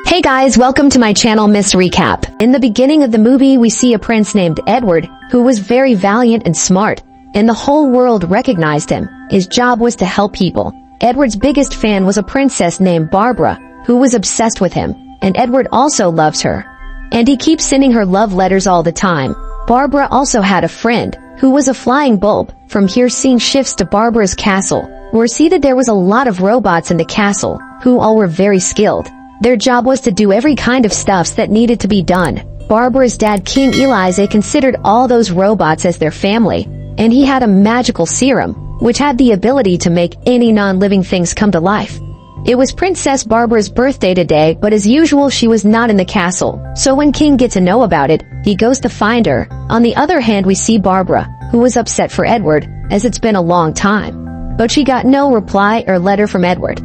Hey guys, welcome to my channel MissRecap. In the beginning of the movie, we see a prince named Edward, who was very valiant and smart, and the whole world recognized him. His job was to help people. Edward's biggest fan was a princess named Barbara, who was obsessed with him, and Edward also loves her. And he keeps sending her love letters all the time. Barbara also had a friend, who was a flying bulb. From here scene shifts to Barbara's castle, where see that there was a lot of robots in the castle, who all were very skilled. Their job was to do every kind of stuffs that needed to be done. Barbara's dad, King Eli, considered all those robots as their family, and he had a magical serum, which had the ability to make any non-living things come to life. It was Princess Barbara's birthday today, but as usual she was not in the castle, so when King gets to know about it, he goes to find her. On the other hand, we see Barbara, who was upset for Edward, as it's been a long time. But she got no reply or letter from Edward.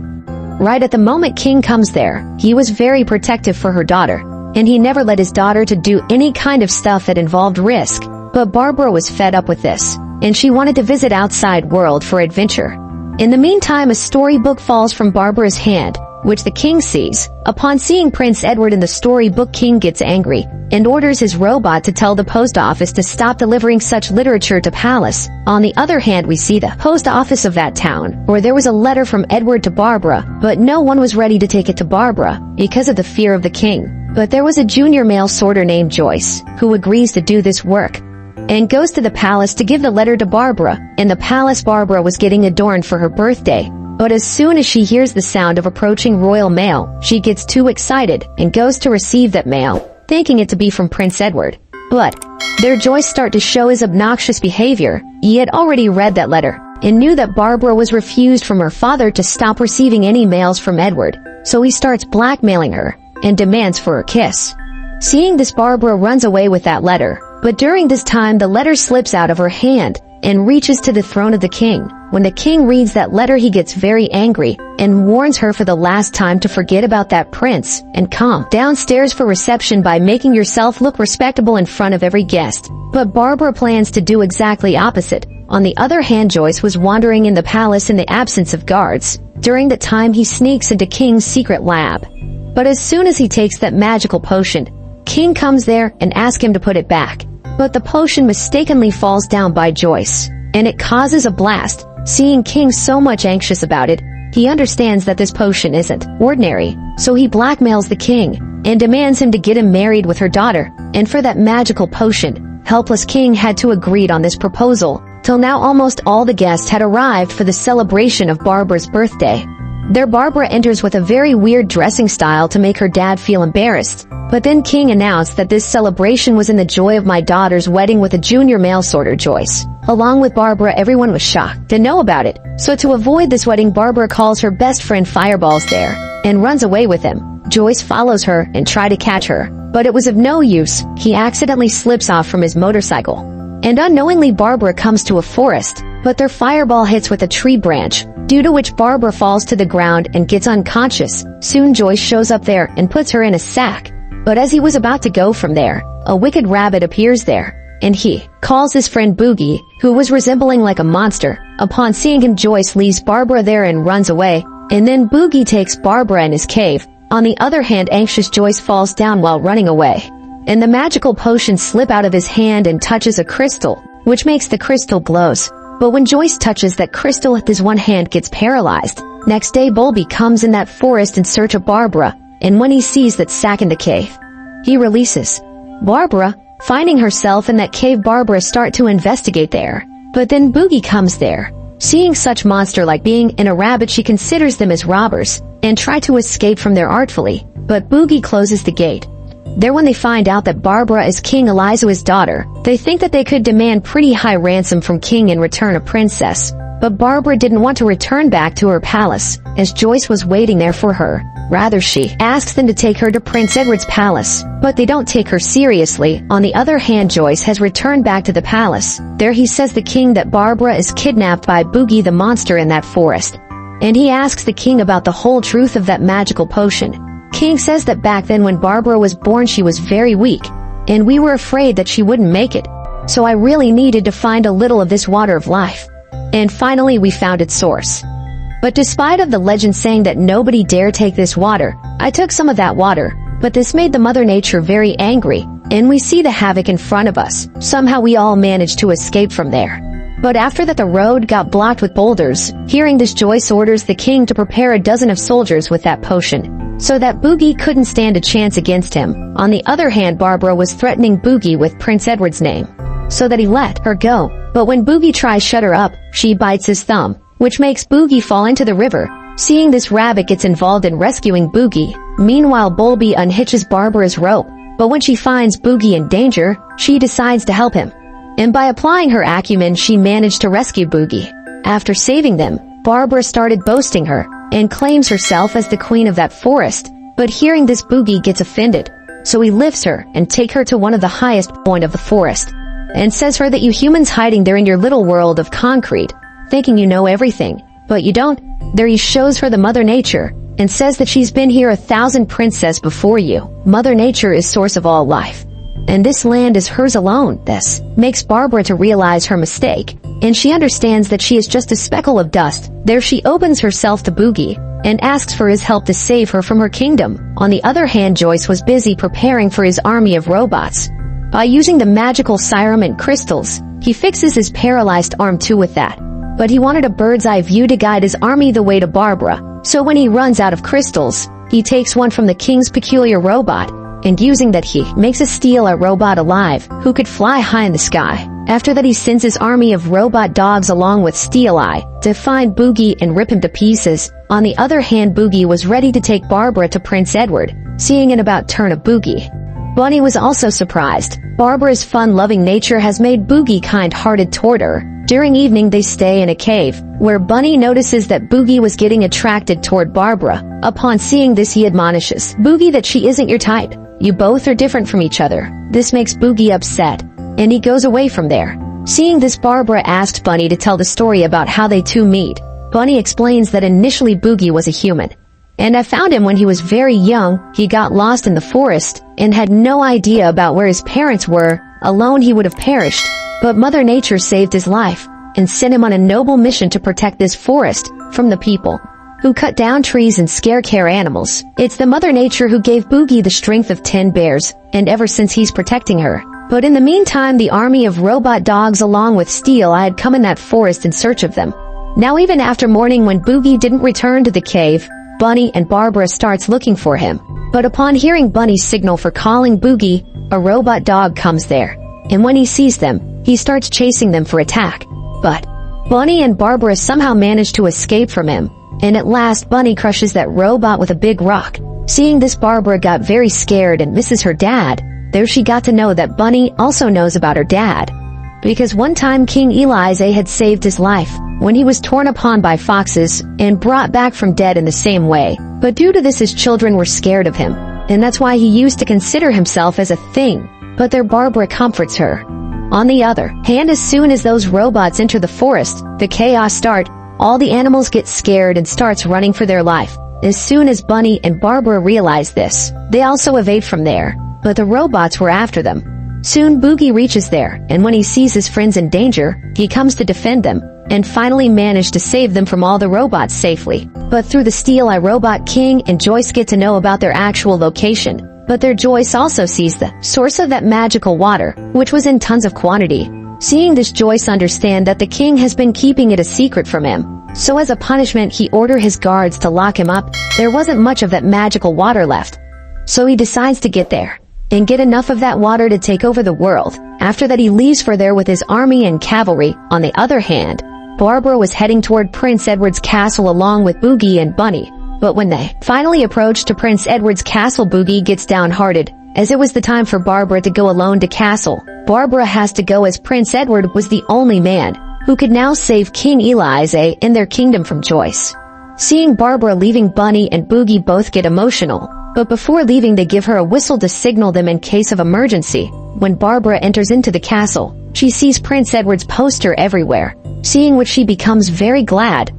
Right at the moment King comes there, he was very protective for her daughter, and he never let his daughter to do any kind of stuff that involved risk. But Barbara was fed up with this, and she wanted to visit outside world for adventure. In the meantime, a storybook falls from Barbara's hand, which the king sees. Upon seeing Prince Edward in the storybook, King gets angry and orders his robot to tell the post office to stop delivering such literature to palace. On the other hand, we see the post office of that town, where there was a letter from Edward to Barbara, but no one was ready to take it to Barbara because of the fear of the king. But there was a junior mail sorter named Joyce, who agrees to do this work and goes to the palace to give the letter to Barbara. In the palace, Barbara was getting adorned for her birthday, but as soon as she hears the sound of approaching royal mail, she gets too excited and goes to receive that mail, thinking it to be from Prince Edward. But there Joyce start to show his obnoxious behavior. He had already read that letter and knew that Barbara was refused from her father to stop receiving any mails from Edward, so he starts blackmailing her and demands for a kiss. Seeing this, Barbara runs away with that letter, but during this time the letter slips out of her hand and reaches to the throne of the king. When the king reads that letter, he gets very angry and warns her for the last time to forget about that prince and come downstairs for reception by making yourself look respectable in front of every guest. But Barbara plans to do exactly opposite. On the other hand, Joyce was wandering in the palace in the absence of guards. During that time, he sneaks into King's secret lab. But as soon as he takes that magical potion, King comes there and asks him to put it back. But the potion mistakenly falls down by Joyce, and it causes a blast. Seeing King so much anxious about it, he understands that this potion isn't ordinary, so he blackmails the king and demands him to get him married with her daughter. And for that magical potion, helpless King had to agree on this proposal. Till now, almost all the guests had arrived for the celebration of Barbara's birthday. There Barbara enters with a very weird dressing style to make her dad feel embarrassed. But then King announced that this celebration was in the joy of my daughter's wedding with a junior mail sorter, Joyce. Along with Barbara, everyone was shocked to know about it. So to avoid this wedding, Barbara calls her best friend Fireballs there and runs away with him. Joyce follows her and tries to catch her, but it was of no use. He accidentally slips off from his motorcycle, and unknowingly Barbara comes to a forest, but their fireball hits with a tree branch, due to which Barbara falls to the ground and gets unconscious. Soon Joyce shows up there and puts her in a sack. But as he was about to go from there, a wicked rabbit appears there, and he calls his friend Boogey, who was resembling like a monster. Upon seeing him, Joyce leaves Barbara there and runs away, and then Boogey takes Barbara in his cave. On the other hand, anxious Joyce falls down while running away, and the magical potion slip out of his hand and touches a crystal, which makes the crystal glows. But when Joyce touches that crystal, his one hand gets paralyzed. Next day, Boogey comes in that forest in search of Barbara, and when he sees that sack in the cave, he releases Barbara. Finding herself in that cave, Barbara starts to investigate there. But then Boogey comes there. Seeing such monster-like being and a rabbit, she considers them as robbers and try to escape from there artfully. But Boogey closes the gate. There, when they find out that Barbara is King Eliza's daughter, they think that they could demand pretty high ransom from King in return a princess. But Barbara didn't want to return back to her palace, as Joyce was waiting there for her. Rather, she asks them to take her to Prince Edward's palace, but they don't take her seriously. On the other hand, Joyce has returned back to the palace. There he says the king that Barbara is kidnapped by Boogey, the monster in that forest, and he asks the king about the whole truth of that magical potion. King says that back then when Barbara was born, she was very weak, and we were afraid that she wouldn't make it. So I really needed to find a little of this water of life. And finally we found its source. But despite of the legend saying that nobody dare take this water, I took some of that water, but this made the Mother Nature very angry, and we see the havoc in front of us. Somehow we all managed to escape from there. But after that the road got blocked with boulders. Hearing this, Joyce orders the king to prepare a dozen of soldiers with that potion, so that Boogey couldn't stand a chance against him. On the other hand, Barbara was threatening Boogey with Prince Edward's name, so that he let her go. But when Boogey tries to shut her up, she bites his thumb, which makes Boogey fall into the river. Seeing this, Rabbit gets involved in rescuing Boogey. Meanwhile, Bulby unhitches Barbara's rope, but when she finds Boogey in danger, she decides to help him. And by applying her acumen, she managed to rescue Boogey. After saving them, Barbara started boasting her, and claims herself as the queen of that forest. But hearing this, Boogey gets offended, so he lifts her and takes her to one of the highest point of the forest, and says her that you humans hiding there in your little world of concrete, thinking you know everything, but you don't. There he shows her the Mother Nature, and says that she's been here 1,000 princesses before you. Mother Nature is source of all life, and this land is hers alone. This makes Barbara to realize her mistake, and she understands that she is just a speckle of dust. There she opens herself to Boogey, and asks for his help to save her from her kingdom. On the other hand, Joyce was busy preparing for his army of robots. By using the magical serum and crystals, he fixes his paralyzed arm too with that. But he wanted a bird's eye view to guide his army the way to Barbara, so when he runs out of crystals, he takes one from the king's peculiar robot, and using that he makes a steel robot alive, who could fly high in the sky. After that he sends his army of robot dogs along with Steel Eye to find Boogey and rip him to pieces. On the other hand, Boogey was ready to take Barbara to Prince Edward. Seeing an about turn of Boogey, Bunny was also surprised. Barbara's fun-loving nature has made Boogey kind-hearted toward her. During evening they stay in a cave, where Bunny notices that Boogey was getting attracted toward Barbara. Upon seeing this, he admonishes Boogey that she isn't your type. You both are different from each other. This makes Boogey upset, and he goes away from there. Seeing this, Barbara asked Bunny to tell the story about how they two meet. Bunny explains that initially Boogey was a human, and I found him when he was very young. He got lost in the forest and had no idea about where his parents were. Alone he would have perished, but Mother Nature saved his life and sent him on a noble mission to protect this forest from the people who cut down trees and scare animals. It's the Mother Nature who gave Boogey the strength of 10 bears, and ever since he's protecting her. But in the meantime, the army of robot dogs along with Steel Eye had come in that forest in search of them. Now even after morning, when Boogey didn't return to the cave, Bunny and Barbara starts looking for him. But upon hearing Bunny's signal for calling Boogey, a robot dog comes there, and when he sees them, he starts chasing them for attack. But Bunny and Barbara somehow manage to escape from him, and at last Bunny crushes that robot with a big rock. Seeing this, Barbara got very scared and misses her dad. There she got to know that Bunny also knows about her dad, because one time King Eliza had saved his life when he was torn upon by foxes and brought back from dead in the same way. But due to this, his children were scared of him, and that's why he used to consider himself as a thing. But there Barbara comforts her. On the other hand, as soon as those robots enter the forest, the chaos starts. All the animals get scared and starts running for their life. As soon as Bunny and Barbara realize this, they also evade from there, but the robots were after them. Soon Boogey reaches there, and when he sees his friends in danger, he comes to defend them, and finally managed to save them from all the robots safely. But through the Steel Eye robot, King and Joyce get to know about their actual location. But there Joyce also sees the source of that magical water, which was in tons of quantity. Seeing this, Joyce understands that the king has been keeping it a secret from him. So as a punishment, he ordered his guards to lock him up. There wasn't much of that magical water left, so he decides to get there and get enough of that water to take over the world. After that, he leaves for there with his army and cavalry. On the other hand, Barbara was heading toward Prince Edward's castle along with Boogey and Bunny. But when they finally approach to Prince Edward's castle, Boogey gets downhearted, as it was the time for Barbara to go alone to castle. Barbara has to go as Prince Edward was the only man who could now save King Eliza and their kingdom from Joyce. Seeing Barbara leaving, Bunny and Boogey both get emotional, but before leaving they give her a whistle to signal them in case of emergency. When Barbara enters into the castle, she sees Prince Edward's poster everywhere, seeing which she becomes very glad.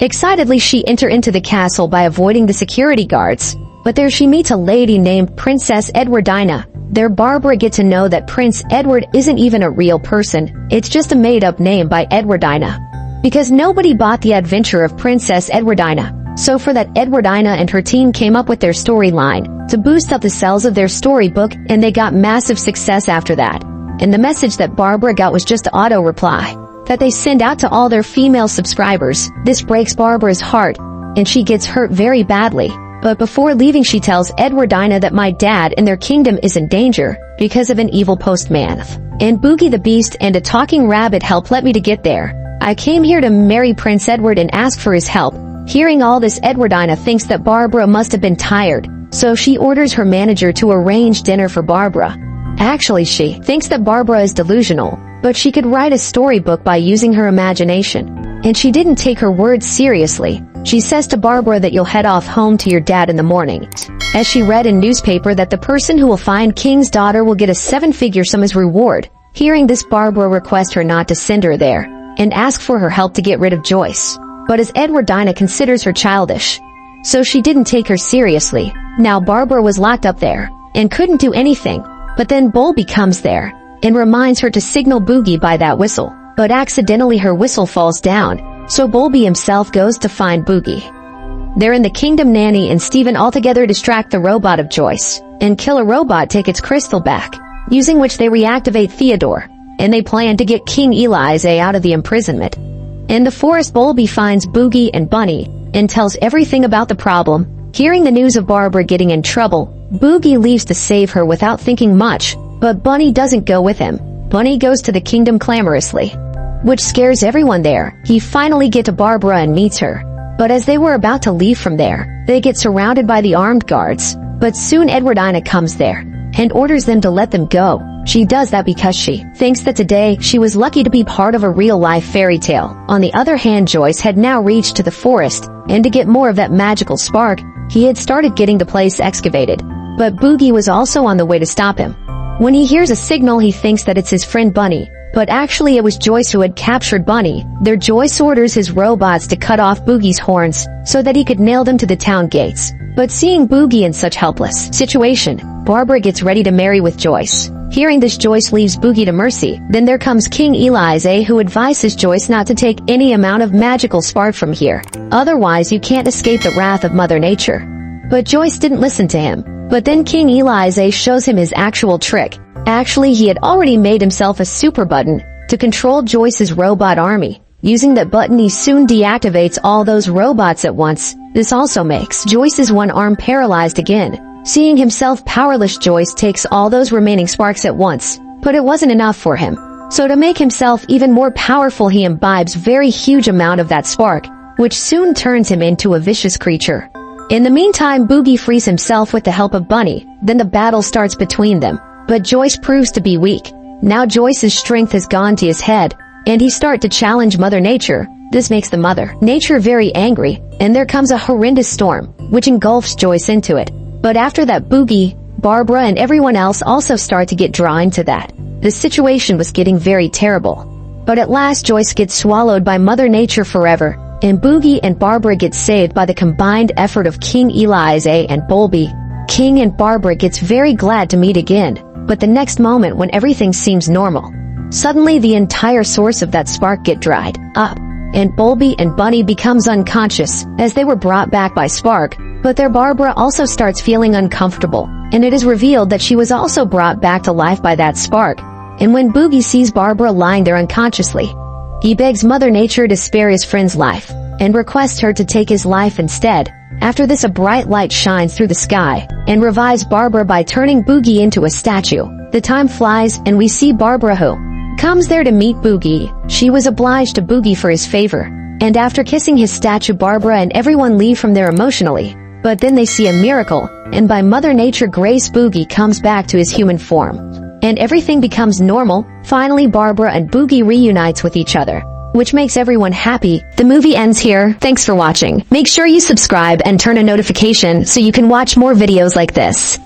Excitedly she enters into the castle by avoiding the security guards, but there she meets a lady named Princess Edwardina. There Barbara gets to know that Prince Edward isn't even a real person, it's just a made-up name by Edwardina, because nobody bought the adventure of Princess Edwardina. So for that, Edwardina and her team came up with their storyline to boost up the sales of their storybook, and they got massive success after that. And the message that Barbara got was just auto reply that they send out to all their female subscribers. This breaks Barbara's heart, and she gets hurt very badly. But before leaving, she tells Edwardina that my dad and their kingdom is in danger because of an evil postman. And Boogey the Beast and a talking rabbit helped let me to get there. I came here to marry Prince Edward and ask for his help. Hearing all this, Edwardina thinks that Barbara must have been tired, so she orders her manager to arrange dinner for Barbara. Actually, she thinks that Barbara is delusional, but she could write a storybook by using her imagination. And she didn't take her words seriously. She says to Barbara that you'll head off home to your dad in the morning, as she read in newspaper that the person who will find King's daughter will get a 7-figure sum as reward. Hearing this, Barbara requests her not to send her there, and ask for her help to get rid of Joyce. But as Edwardina considers her childish, so she didn't take her seriously. Now Barbara was locked up there, and couldn't do anything. But then Boogey comes there, and reminds her to signal Boogey by that whistle. But accidentally her whistle falls down, so Boogey himself goes to find Boogey. They're in the kingdom. Nanny and Steven altogether distract the robot of Joyce, and kill a robot, take its crystal back, using which they reactivate Theodore, and they plan to get King Elise out of the imprisonment. In the forest, Boogey finds Boogey and Bunny, and tells everything about the problem. Hearing the news of Barbara getting in trouble, Boogey leaves to save her without thinking much, but Bunny doesn't go with him. Bunny goes to the kingdom clamorously, which scares everyone there. He finally gets to Barbara and meets her. But as they were about to leave from there, they get surrounded by the armed guards. But soon Edwardina comes there, and orders them to let them go. She does that because she thinks that today she was lucky to be part of a real-life fairy tale. On the other hand, Joyce had now reached to the forest, and to get more of that magical spark, he had started getting the place excavated. But Boogey was also on the way to stop him. When he hears a signal, he thinks that it's his friend Bunny, but actually it was Joyce who had captured Bunny. There, Joyce orders his robots to cut off Boogey's horns so that he could nail them to the town gates. But seeing Boogey in such helpless situation, Barbara gets ready to marry with Joyce. Hearing this, Joyce leaves Boogey to mercy. Then there comes King Elise, who advises Joyce not to take any amount of magical spark from here. Otherwise you can't escape the wrath of Mother Nature. But Joyce didn't listen to him. But then King Elise shows him his actual trick. Actually, he had already made himself a super button to control Joyce's robot army. Using that button, he soon deactivates all those robots at once. This also makes Joyce's one arm paralyzed again. Seeing himself powerless, Joyce takes all those remaining sparks at once, but it wasn't enough for him. So to make himself even more powerful, he imbibes very huge amount of that spark, which soon turns him into a vicious creature. In the meantime, Boogey frees himself with the help of Bunny. Then the battle starts between them, but Joyce proves to be weak. Now Joyce's strength has gone to his head, and he starts to challenge Mother Nature. This makes the Mother Nature very angry, and there comes a horrendous storm, which engulfs Joyce into it. But after that, Boogey, Barbara and everyone else also start to get drawn into that. The situation was getting very terrible. But at last Joyce gets swallowed by Mother Nature forever, and Boogey and Barbara get saved by the combined effort of King Elise and Boogey. King and Barbara gets very glad to meet again, but the next moment when everything seems normal, suddenly the entire source of that spark get dried up, and Boogey and Bunny becomes unconscious as they were brought back by spark. But there Barbara also starts feeling uncomfortable, and it is revealed that she was also brought back to life by that spark. And when Boogey sees Barbara lying there unconsciously, he begs Mother Nature to spare his friend's life, and requests her to take his life instead. After this, a bright light shines through the sky, and revives Barbara by turning Boogey into a statue. The time flies, and we see Barbara who comes there to meet Boogey. She was obliged to Boogey for his favor, and after kissing his statue, Barbara and everyone leave from there emotionally. But then they see a miracle, and by Mother Nature grace, Boogey comes back to his human form, and everything becomes normal. Finally, Barbara and Boogey reunites with each other, which makes everyone happy. The movie ends here. Thanks for watching. Make sure you subscribe and turn on notification so you can watch more videos like this.